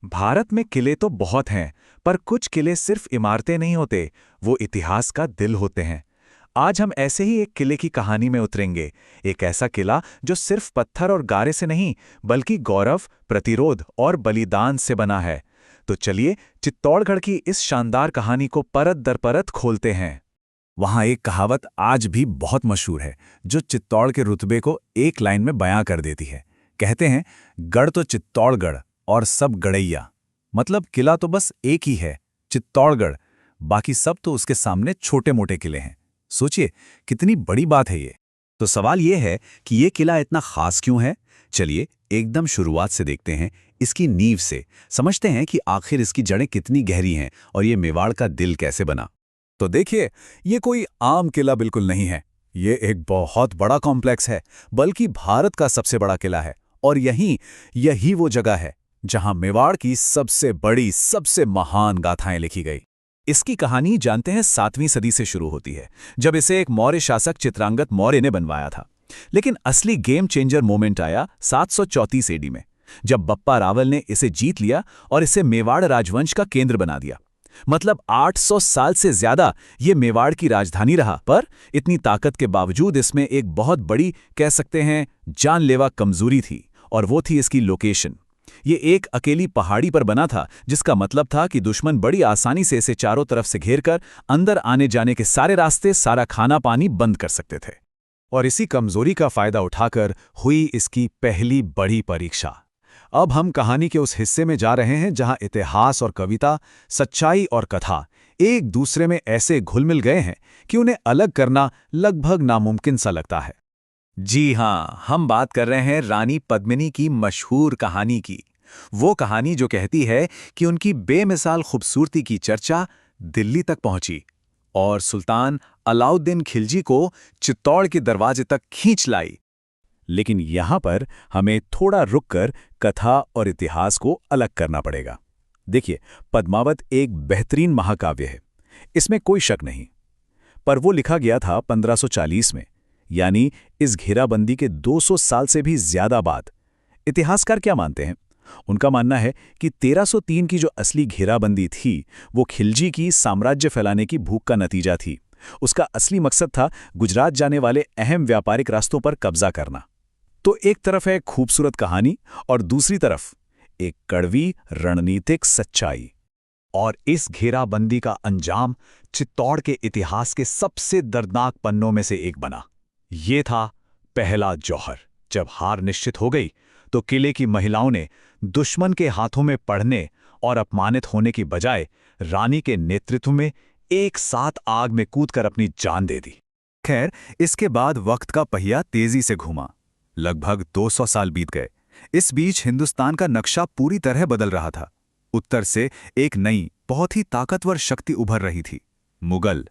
भारत में किले तो बहुत हैं, पर कुछ किले सिर्फ इमारतें नहीं होते, वो इतिहास का दिल होते हैं। आज हम ऐसे ही एक किले की कहानी में उतरेंगे। एक ऐसा किला जो सिर्फ पत्थर और गारे से नहीं, बल्कि गौरव, प्रतिरोध और बलिदान से बना है। तो चलिए चित्तौड़गढ़ की इस शानदार कहानी को परत दर परत खोलते हैं। वहां एक कहावत आज भी बहुत मशहूर है, जो चित्तौड़ के रुतबे को एक लाइन में बयां कर देती है। कहते हैं, गढ़ तो चित्तौड़गढ़ और सब गढ़ैया। मतलब किला तो बस एक ही है, चित्तौड़गढ़, बाकी सब तो उसके सामने छोटे मोटे किले हैं। सोचिए कितनी बड़ी बात है ये। तो सवाल ये है कि ये किला इतना खास क्यों है। चलिए एकदम शुरुआत से देखते हैं, इसकी नींव से समझते हैं कि आखिर इसकी जड़ें कितनी गहरी हैं और ये मेवाड़ का दिल कैसे बना। तो देखिए, ये कोई आम किला बिल्कुल नहीं है। ये एक बहुत बड़ा कॉम्प्लेक्स है, बल्कि भारत का सबसे बड़ा किला है। और यही वो जगह है जहां मेवाड़ की सबसे बड़ी, सबसे महान गाथाएं लिखी गई। इसकी कहानी जानते हैं 7वीं सदी से शुरू होती है, जब इसे एक मौर्य शासक चित्रांगत मौर्य ने बनवाया था। लेकिन असली गेम चेंजर मोमेंट आया 734 एडी में, जब बप्पा रावल ने इसे जीत लिया और इसे मेवाड़ राजवंश का केंद्र बना दिया। मतलब 800 साल से ज्यादा ये मेवाड़ की राजधानी रहा, पर इतनी ताकत के बावजूद इसमें एक बहुत बड़ी, कह सकते हैं, जानलेवा कमजोरी थी, और वो थी इसकी लोकेशन। ये एक अकेली पहाड़ी पर बना था, जिसका मतलब था कि दुश्मन बड़ी आसानी से इसे चारों तरफ से घेरकर अंदर आने जाने के सारे रास्ते, सारा खाना पानी बंद कर सकते थे। और इसी कमजोरी का फायदा उठाकर हुई इसकी पहली बड़ी परीक्षा। अब हम कहानी के उस हिस्से में जा रहे हैं जहां इतिहास और कविता, सच्चाई और कथा एक दूसरे में ऐसे घुल मिल गए हैं कि उन्हें अलग करना लगभग नामुमकिन सा लगता है। जी हां, हम बात कर रहे हैं रानी पद्मिनी की मशहूर कहानी की। वो कहानी जो कहती है कि उनकी बेमिसाल खूबसूरती की चर्चा दिल्ली तक पहुंची और सुल्तान अलाउद्दीन खिलजी को चित्तौड़ के दरवाजे तक खींच लाई। लेकिन यहां पर हमें थोड़ा रुककर कथा और इतिहास को अलग करना पड़ेगा। देखिए, पद्मावत एक बेहतरीन महाकाव्य है, इसमें कोई शक नहीं। पर वो लिखा गया था 1540 में, यानी इस घेराबंदी के 200 साल से भी ज्यादा बाद। इतिहासकार क्या मानते हैं? उनका मानना है कि 1303 की जो असली घेराबंदी थी, वो खिलजी की साम्राज्य फैलाने की भूख का नतीजा थी। उसका असली मकसद था गुजरात जाने वाले अहम व्यापारिक रास्तों पर कब्जा करना। तो एक तरफ है खूबसूरत कहानी और दूसरी तरफ एक कड़वी रणनीतिक सच्चाई। और इस घेराबंदी का अंजाम चित्तौड़ के इतिहास के सबसे दर्दनाक पन्नों में से एक बना। ये था पहला जौहर। जब हार निश्चित हो गई, तो किले की महिलाओं ने दुश्मन के हाथों में पड़ने और अपमानित होने की बजाय रानी के नेतृत्व में एक साथ आग में कूदकर अपनी जान दे दी। खैर, इसके बाद वक्त का पहिया तेजी से घूमा। लगभग 200 साल बीत गए। इस बीच हिंदुस्तान का नक्शा पूरी तरह बदल रहा था। उत्तर से एक नई, बहुत ही ताकतवर शक्ति उभर रही थी, मुगल।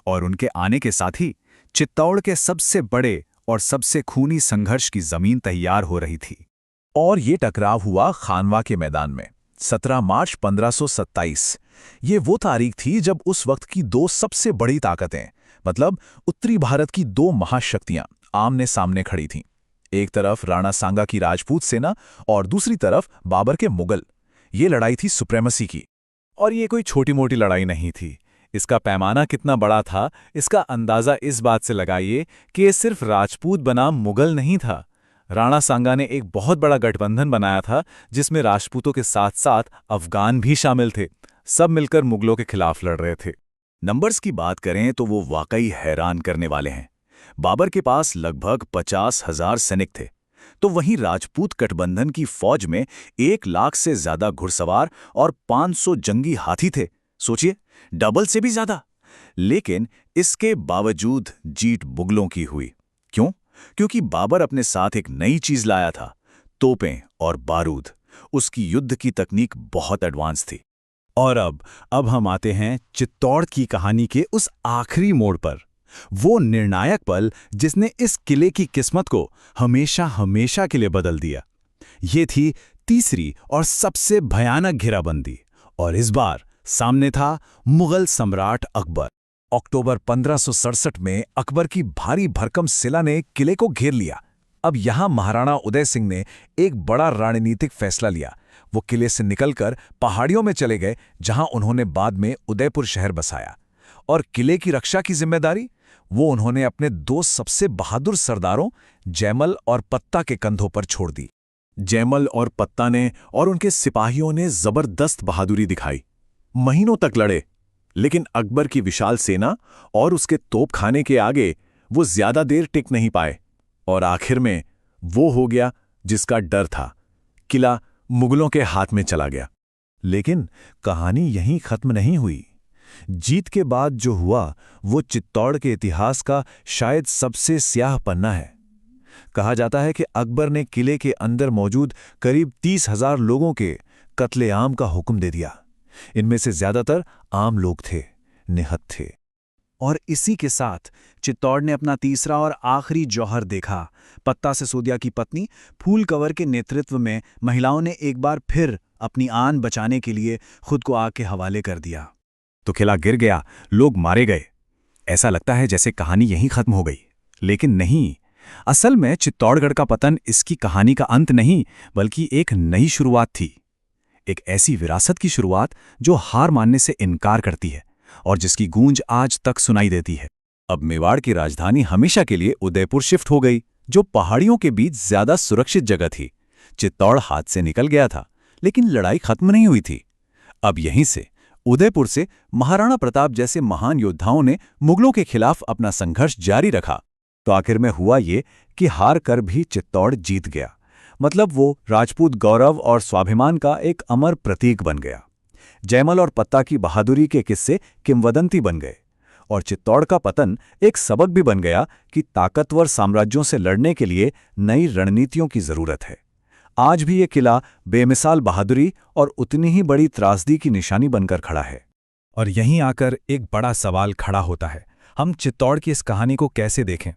और उनके आने के साथ ही चित्तौड़ के सबसे बड़े और सबसे खूनी संघर्ष की जमीन तैयार हो रही थी। और ये टकराव हुआ खानवा के मैदान में 17 मार्च 1527। ये वो तारीख थी जब उस वक्त की दो सबसे बड़ी ताकतें, मतलब उत्तरी भारत की दो महाशक्तियां, आमने सामने खड़ी थीं। एक तरफ राणा सांगा की राजपूत सेना और दूसरी तरफ बाबर के मुगल। ये लड़ाई थी सुप्रेमेसी की। और ये कोई छोटी मोटी लड़ाई नहीं थी। इसका पैमाना कितना बड़ा था, इसका अंदाजा इस बात से लगाइए कि ये सिर्फ राजपूत बनाम मुगल नहीं था। राणा सांगा ने एक बहुत बड़ा गठबंधन बनाया था, जिसमें राजपूतों के साथ साथ अफगान भी शामिल थे। सब मिलकर मुगलों के खिलाफ लड़ रहे थे। नंबर्स की बात करें तो वो वाकई हैरान करने वाले हैं। बाबर के पास लगभग 50,000 सैनिक थे, तो वहीं राजपूत गठबंधन की फौज में 1 लाख से ज्यादा घुड़सवार और 500 जंगी हाथी थे। सोचिए, डबल से भी ज्यादा। लेकिन इसके बावजूद जीत मुगलों की हुई। क्यों? क्योंकि बाबर अपने साथ एक नई चीज लाया था, तोपें और बारूद। उसकी युद्ध की तकनीक बहुत एडवांस थी। और अब हम आते हैं चित्तौड़ की कहानी के उस आखिरी मोड़ पर। वो निर्णायक पल जिसने इस किले की किस्मत को हमेशा हमेशा के लिए बदल दिया। ये थी तीसरी और सबसे भयानक घेराबंदी। और इस बार सामने था मुगल सम्राट अकबर। अक्टूबर 1567 में अकबर की भारी भरकम सेना ने किले को घेर लिया। अब यहां महाराणा उदय सिंह ने एक बड़ा रणनीतिक फैसला लिया। वो किले से निकलकर पहाड़ियों में चले गए, जहां उन्होंने बाद में उदयपुर शहर बसाया। और किले की रक्षा की जिम्मेदारी वो उन्होंने अपने दो सबसे बहादुर सरदारों जैमल और पत्ता के कंधों पर छोड़ दी। जैमल और पत्ता ने और उनके सिपाहियों ने जबरदस्त बहादुरी दिखाई। महीनों तक लड़े, लेकिन अकबर की विशाल सेना और उसके तोपखाने के आगे वो ज्यादा देर टिक नहीं पाए, और आखिर में वो हो गया जिसका डर था। किला मुगलों के हाथ में चला गया। लेकिन कहानी यहीं खत्म नहीं हुई। जीत के बाद जो हुआ वो चित्तौड़ के इतिहास का शायद सबसे स्याह पन्ना है। कहा जाता है कि अकबर ने किले के अंदर मौजूद करीब 30,000 लोगों के कत्लेआम का हुक्म दे दिया। इनमें से ज्यादातर आम लोग थे, निहत्थे थे। और इसी के साथ चित्तौड़ ने अपना तीसरा और आखिरी जौहर देखा। पत्ता सिसोदिया की पत्नी फूल कंवर के नेतृत्व में महिलाओं ने एक बार फिर अपनी आन बचाने के लिए खुद को आग के हवाले कर दिया। तो किला गिर गया, लोग मारे गए। ऐसा लगता है जैसे कहानी यहीं खत्म हो गई, लेकिन नहीं। असल में चित्तौड़गढ़ का पतन इसकी कहानी का अंत नहीं, बल्कि एक नई शुरुआत थी। एक ऐसी विरासत की शुरुआत जो हार मानने से इनकार करती है और जिसकी गूंज आज तक सुनाई देती है। अब मेवाड़ की राजधानी हमेशा के लिए उदयपुर शिफ्ट हो गई, जो पहाड़ियों के बीच ज्यादा सुरक्षित जगह थी। चित्तौड़ हाथ से निकल गया था, लेकिन लड़ाई खत्म नहीं हुई थी। अब यहीं से, उदयपुर से, महाराणा प्रताप जैसे महान योद्धाओं ने मुगलों के खिलाफ अपना संघर्ष जारी रखा। तो आखिर में हुआ ये कि हार कर भी चित्तौड़ जीत गया। मतलब वो राजपूत गौरव और स्वाभिमान का एक अमर प्रतीक बन गया। जैमल और पत्ता की बहादुरी के किस्से किंवदंती बन गए, और चित्तौड़ का पतन एक सबक भी बन गया कि ताकतवर साम्राज्यों से लड़ने के लिए नई रणनीतियों की जरूरत है। आज भी ये किला बेमिसाल बहादुरी और उतनी ही बड़ी त्रासदी की निशानी बनकर खड़ा है। और यहीं आकर एक बड़ा सवाल खड़ा होता है, हम चित्तौड़ की इस कहानी को कैसे देखें?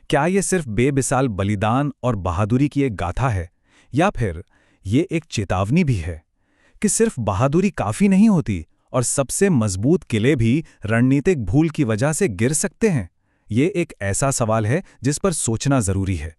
क्या ये सिर्फ बेमिसाल बलिदान और बहादुरी की एक गाथा है, या फिर ये एक चेतावनी भी है कि सिर्फ बहादुरी काफी नहीं होती और सबसे मजबूत किले भी रणनीतिक भूल की वजह से गिर सकते हैं? ये एक ऐसा सवाल है जिस पर सोचना जरूरी है।